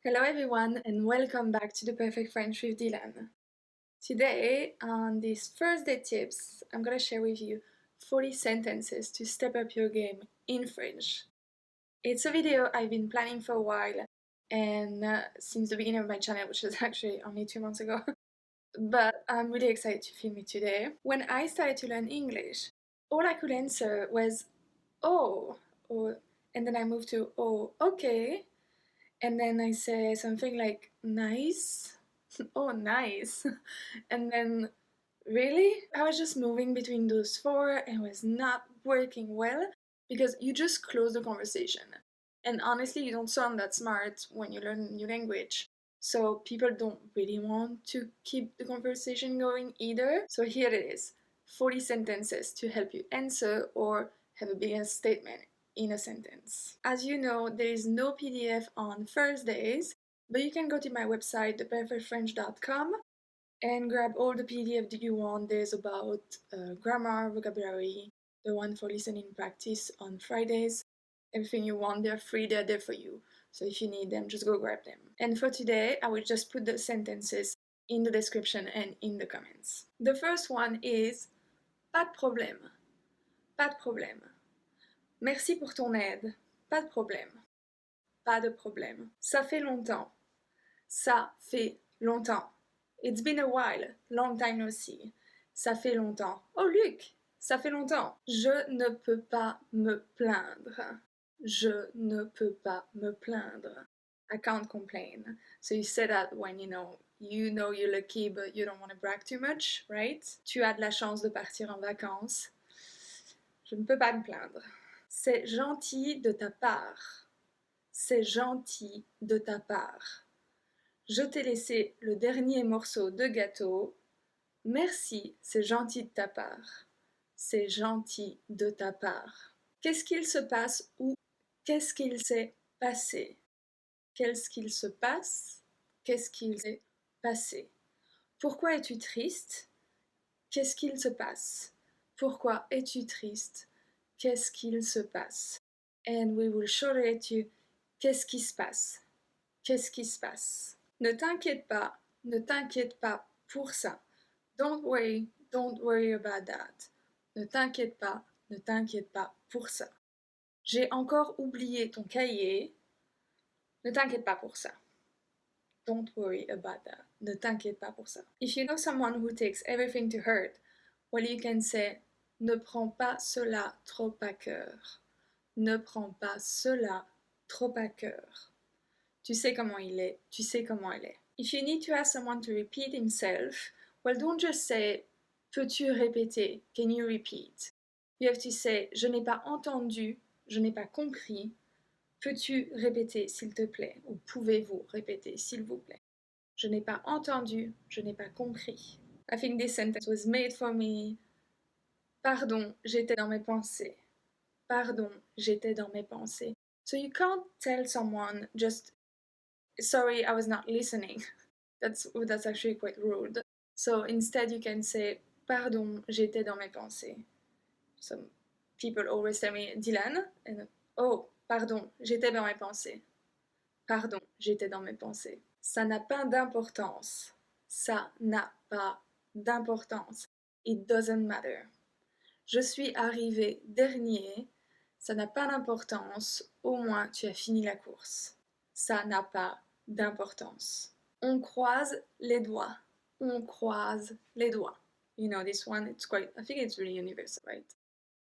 Hello everyone and welcome back to the Perfect French with Dylan. Today, on these first day tips, I'm gonna share with you 40 sentences to step up your game in French. It's a video I've been planning for a while and since the beginning of my channel, which is actually only 2 months ago. But I'm really excited to film it today. When I started to learn English, all I could answer was oh, or, and then I moved to oh, okay. And then I say something like nice, oh nice, and then really? I was just moving between those four and it was not working well because you just close the conversation. And honestly, you don't sound that smart when you learn a new language. So people don't really want to keep the conversation going either. So here it is, 40 sentences to help you answer or have a bigger statement in a sentence. As you know, there is no PDF on Thursdays, but you can go to my website, theperfectfrench.com, and grab all the PDF that you want. There's about grammar, vocabulary, the one for listening practice on Fridays. Everything you want, they're free, they're there for you. So if you need them, just go grab them. And for today, I will just put the sentences in the description and in the comments. The first one is pas de problème. Pas de problème. Merci pour ton aide. Pas de problème. Pas de problème. Ça fait longtemps. Ça fait longtemps. It's been a while. Long time no see. Ça fait longtemps. Oh Luc, ça fait longtemps. Je ne peux pas me plaindre. Je ne peux pas me plaindre. I can't complain. So you say that when you know you're lucky but you don't want to brag too much, right? Tu as de la chance de partir en vacances. Je ne peux pas me plaindre. C'est gentil de ta part. C'est gentil de ta part. Je t'ai laissé le dernier morceau de gâteau. Merci, c'est gentil de ta part. C'est gentil de ta part. Qu'est-ce qu'il se passe ou qu'est-ce qu'il s'est passé? Qu'est-ce qu'il se passe? Qu'est-ce qu'il s'est passé? Pourquoi es-tu triste? Qu'est-ce qu'il se passe? Pourquoi es-tu triste? Qu'est-ce qu'il se passe? And we will shorten it to qu'est-ce qui se passe? Qu'est-ce qui se passe? Ne t'inquiète pas pour ça. Don't worry about that. Ne t'inquiète pas pour ça. J'ai encore oublié ton cahier. Ne t'inquiète pas pour ça. Don't worry about that. Ne t'inquiète pas pour ça. If you know someone who takes everything to heart, well, you can say ne prends pas cela trop à cœur. Ne prends pas cela trop à cœur. Tu sais comment il est, tu sais comment elle est. If you need to ask someone to repeat himself, well, don't just say peux-tu répéter? Can you repeat? You have to say je n'ai pas entendu, je n'ai pas compris. Peux-tu répéter s'il te plaît? Ou pouvez-vous répéter s'il vous plaît? Je n'ai pas entendu, je n'ai pas compris. I think this sentence was made for me. Pardon, j'étais dans mes pensées. Pardon, j'étais dans mes pensées. So you can't tell someone just sorry, I was not listening. That's actually quite rude. So instead you can say pardon, j'étais dans mes pensées. Some people always tell me Dylan and oh, pardon, j'étais dans mes pensées. Pardon, j'étais dans mes pensées. Ça n'a pas d'importance. Ça n'a pas d'importance. It doesn't matter. Je suis arrivé dernier. Ça n'a pas d'importance. Au moins, tu as fini la course. Ça n'a pas d'importance. On croise les doigts. On croise les doigts. You know, this one, I think it's really universal, right?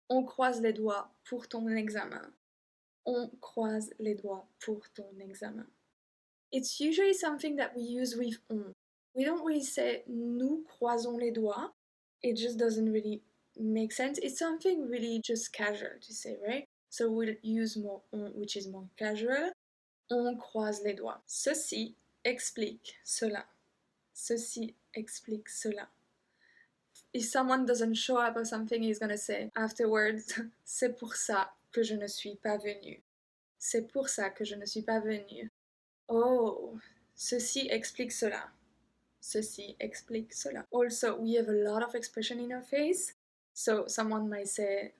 On croise les doigts pour ton examen. On croise les doigts pour ton examen. It's usually something that we use with on. We don't really say nous croisons les doigts. It just doesn't really make sense. It's something really just casual to say, right? So we'll use more on, which is more casual. On croise les doigts. Ceci explique cela. Ceci explique cela. If someone doesn't show up or something, he's gonna say afterwards, c'est pour ça que je ne suis pas venu. C'est pour ça que je ne suis pas venu. Oh, ceci explique cela. Ceci explique cela. Also, we have a lot of expression in our face. So someone might say,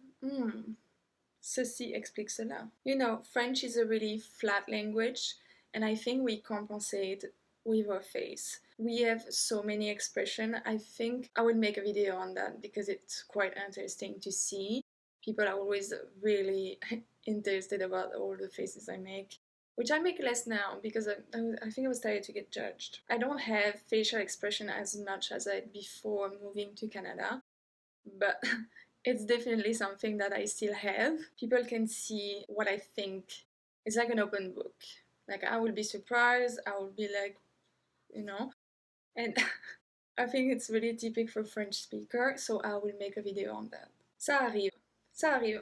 ceci explique cela. You know, French is a really flat language and I think we compensate with our face. We have so many expressions. I think I will make a video on that because it's quite interesting to see. People are always really interested about all the faces I make, which I make less now because I think I was tired to get judged. I don't have facial expression as much as I had before moving to Canada, but it's definitely something that I still have. People can see what I think. It's like an open book. Like, I will be surprised, I will be like, and I think it's really typical for French speaker, so I will make a video on that. Ça arrive, ça arrive.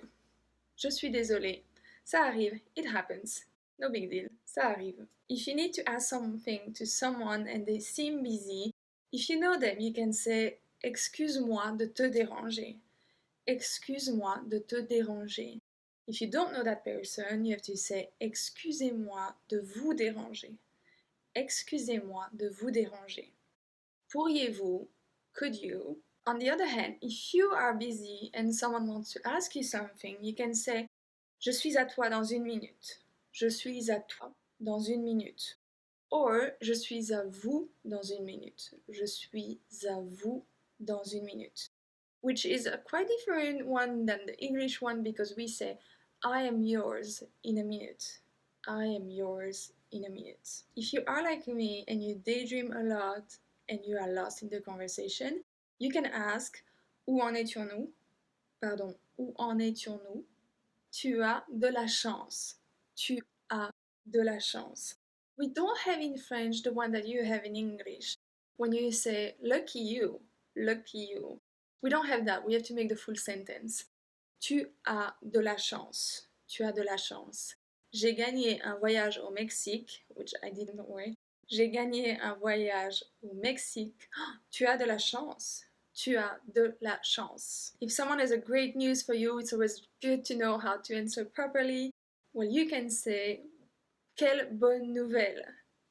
Je suis désolée. Ça arrive, it happens. No big deal, ça arrive. If you need to ask something to someone and they seem busy, if you know them, you can say Excuse-moi de te déranger. Excuse-moi de te déranger. If you don't know that person, you have to say Excusez-moi de vous déranger. Excusez-moi de vous déranger. Pourriez-vous, could you? On the other hand, if you are busy and someone wants to ask you something, you can say Je suis à toi dans une minute. Je suis à toi dans une minute. Or, je suis à vous dans une minute. Je suis à vous dans une minute. Which is a quite different one than the English one because we say I am yours in a minute. I am yours in a minute. If you are like me and you daydream a lot and you are lost in the conversation, you can ask Où en étions-nous? Pardon, où en étions-nous? Tu as de la chance. Tu as de la chance. We don't have in French the one that you have in English. When you say lucky you, lucky you. We don't have that. We have to make the full sentence. Tu as de la chance. Tu as de la chance. J'ai gagné un voyage au Mexique, which I didn't know. J'ai gagné un voyage au Mexique. Oh, tu as de la chance. Tu as de la chance. If someone has a great news for you, it's always good to know how to answer properly. Well, you can say Quelle bonne nouvelle.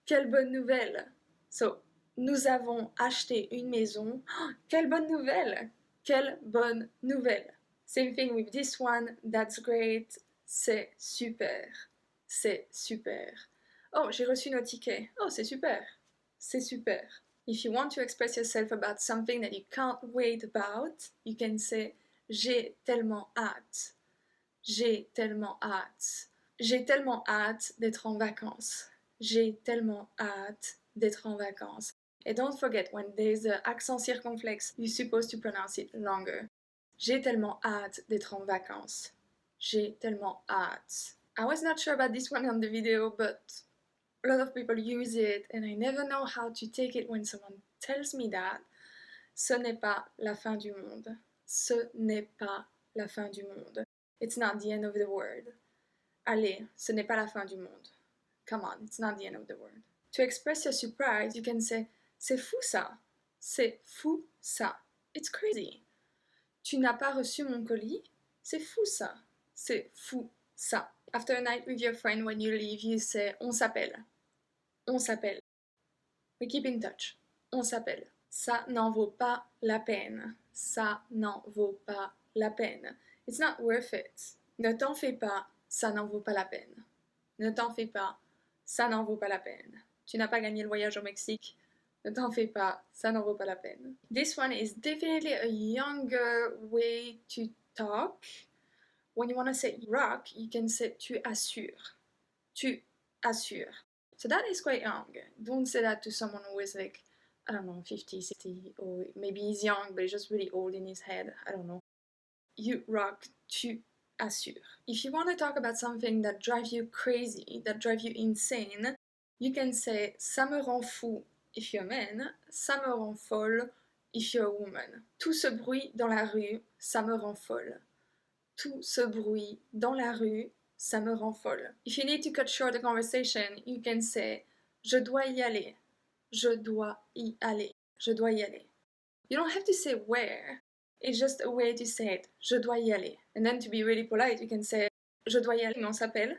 Quelle bonne nouvelle. So, nous avons acheté une maison. Oh, quelle bonne nouvelle. Quelle bonne nouvelle. Same thing with this one. That's great. C'est super. C'est super. Oh, j'ai reçu nos tickets. Oh, c'est super. C'est super. If you want to express yourself about something that you can't wait about, you can say J'ai tellement hâte. J'ai tellement hâte. J'ai tellement hâte d'être en vacances. J'ai tellement hâte d'être en vacances. And don't forget, when there's an accent circonflexe, you're supposed to pronounce it longer. J'ai tellement hâte d'être en vacances. J'ai tellement hâte. I was not sure about this one on the video, but a lot of people use it, and I never know how to take it when someone tells me that. Ce n'est pas la fin du monde. Ce n'est pas la fin du monde. It's not the end of the world. Allez, ce n'est pas la fin du monde. Come on, it's not the end of the world. To express your surprise, you can say C'est fou ça. C'est fou ça. It's crazy. Tu n'as pas reçu mon colis? C'est fou ça. C'est fou ça. After a night with your friend, when you leave, you say On s'appelle. On s'appelle. We keep in touch. On s'appelle. Ça n'en vaut pas la peine. Ça n'en vaut pas la peine. It's not worth it. Ne t'en fais pas, ça n'en vaut pas la peine. Ne t'en fais pas, ça n'en vaut pas la peine. Tu n'as pas gagné le voyage au Mexique. Ne t'en fais pas, ça n'en vaut pas la peine. This one is definitely a younger way to talk. When you want to say rock, you can say tu assures. Tu assures. So that is quite young. Don't say that to someone who is like, I don't know, 50, 60, or maybe he's young, but he's just really old in his head. I don't know. You rock, tu assures. If you want to talk about something that drives you crazy, that drives you insane, you can say ça me rend fou if you're a man, ça me rend folle if you're a woman. Tout ce bruit dans la rue, ça me rend folle. Tout ce bruit dans la rue, ça me rend folle. If you need to cut short the conversation, you can say je dois y aller. Je dois y aller. Je dois y aller. You don't have to say where. It's just a way to say it. Je dois y aller. And then to be really polite, you can say je dois y aller, mais on s'appelle.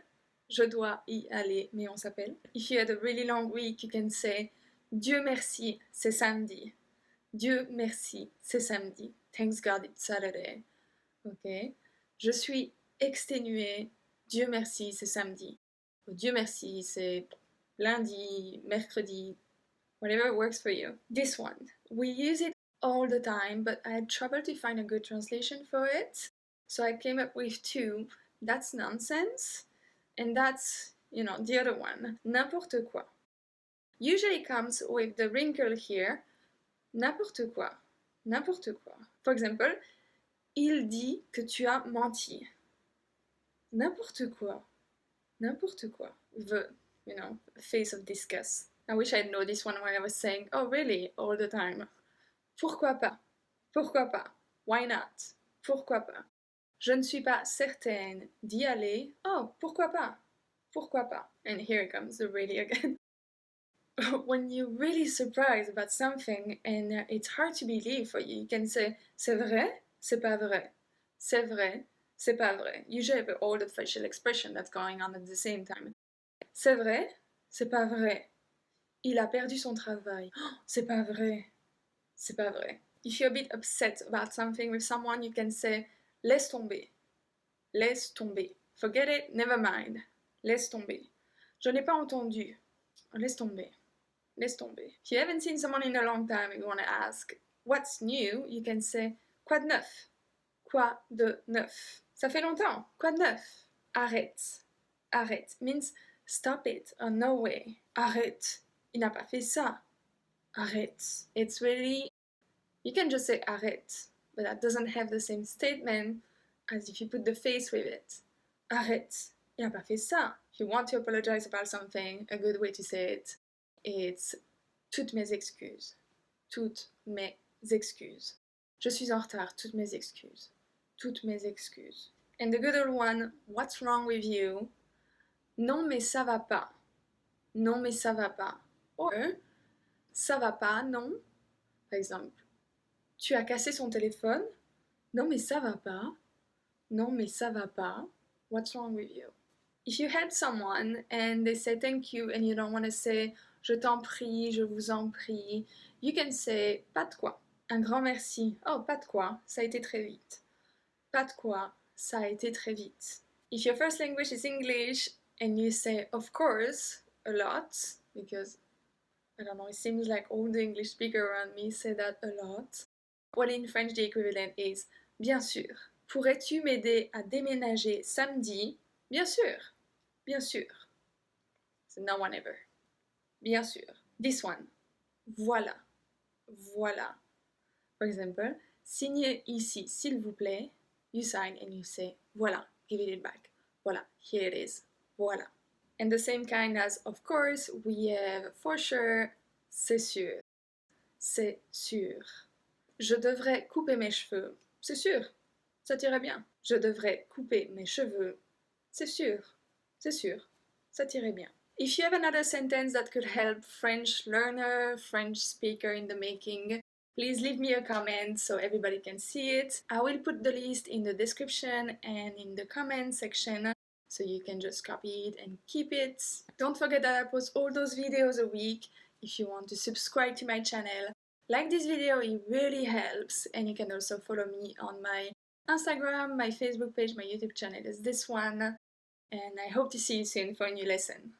Je dois y aller, mais on s'appelle. If you had a really long week, you can say Dieu merci, c'est samedi. Dieu merci, c'est samedi. Thanks God it's Saturday. Okay? Je suis exténuée. Dieu merci, c'est samedi. Dieu merci, c'est lundi, mercredi, whatever works for you. This one, we use it all the time, but I had trouble to find a good translation for it. So I came up with two. That's nonsense, and that's, the other one, n'importe quoi. Usually comes with the wrinkle here, n'importe quoi, n'importe quoi. For example, il dit que tu as menti. N'importe quoi, n'importe quoi. The, face of disgust. I wish I'd known this one when I was saying, oh really, all the time. Pourquoi pas? Pourquoi pas? Why not? Pourquoi pas? Je ne suis pas certaine d'y aller. Oh, pourquoi pas? Pourquoi pas? And here it comes, the really again. When you're really surprised about something and it's hard to believe for you, you can say, c'est vrai, c'est pas vrai. C'est vrai, c'est pas vrai. Usually have all the facial expression that's going on at the same time. C'est vrai, c'est pas vrai. Il a perdu son travail. Oh, c'est pas vrai. C'est pas vrai. If you're a bit upset about something with someone, you can say, laisse tomber. Laisse tomber. Forget it, never mind. Laisse tomber. Je n'ai pas entendu. Laisse tomber. Laisse tomber. If you haven't seen someone in a long time and you want to ask, what's new? You can say, quoi de neuf? Quoi de neuf? Ça fait longtemps. Quoi de neuf? Arrête. Arrête means stop it or no way. Arrête. Il n'a pas fait ça. Arrête. It's really, you can just say arrête, but that doesn't have the same statement as if you put the face with it. Arrête. Il n'a pas fait ça. If you want to apologize about something, a good way to say it, it's toutes mes excuses. Toutes mes excuses. Je suis en retard. Toutes mes excuses. Toutes mes excuses. And the good old one, what's wrong with you? Non mais ça va pas. Non mais ça va pas. Or, ça va pas, non. Par exemple, tu as cassé son téléphone? Non mais ça va pas. Non mais ça va pas. What's wrong with you? If you help someone and they say thank you and you don't want to say je t'en prie, je vous en prie, you can say pas de quoi. Un grand merci. Oh, pas de quoi, ça a été très vite. Pas de quoi, ça a été très vite. If your first language is English and you say of course a lot, because I don't know, it seems like all the English speakers around me say that a lot. Well, in French the equivalent is bien sûr. Pourrais-tu m'aider à déménager samedi? Bien sûr. Bien sûr. So no one ever. Bien sûr. This one. Voilà. Voilà. For example, signez ici, s'il vous plaît. You sign and you say, voilà, give it back. Voilà, here it is. Voilà. And the same kind as, of course, we have for sure, c'est sûr. C'est sûr. Je devrais couper mes cheveux. C'est sûr. Ça t'irait bien. Je devrais couper mes cheveux. C'est sûr. C'est sûr. Ça t'irait bien. If you have another sentence that could help French learner, French speaker in the making, please leave me a comment so everybody can see it. I will put the list in the description and in the comment section so you can just copy it and keep it. Don't forget that I post all those videos a week. If you want to subscribe to my channel, like this video, it really helps. And you can also follow me on my Instagram, my Facebook page, my YouTube channel is this one. And I hope to see you soon for a new lesson.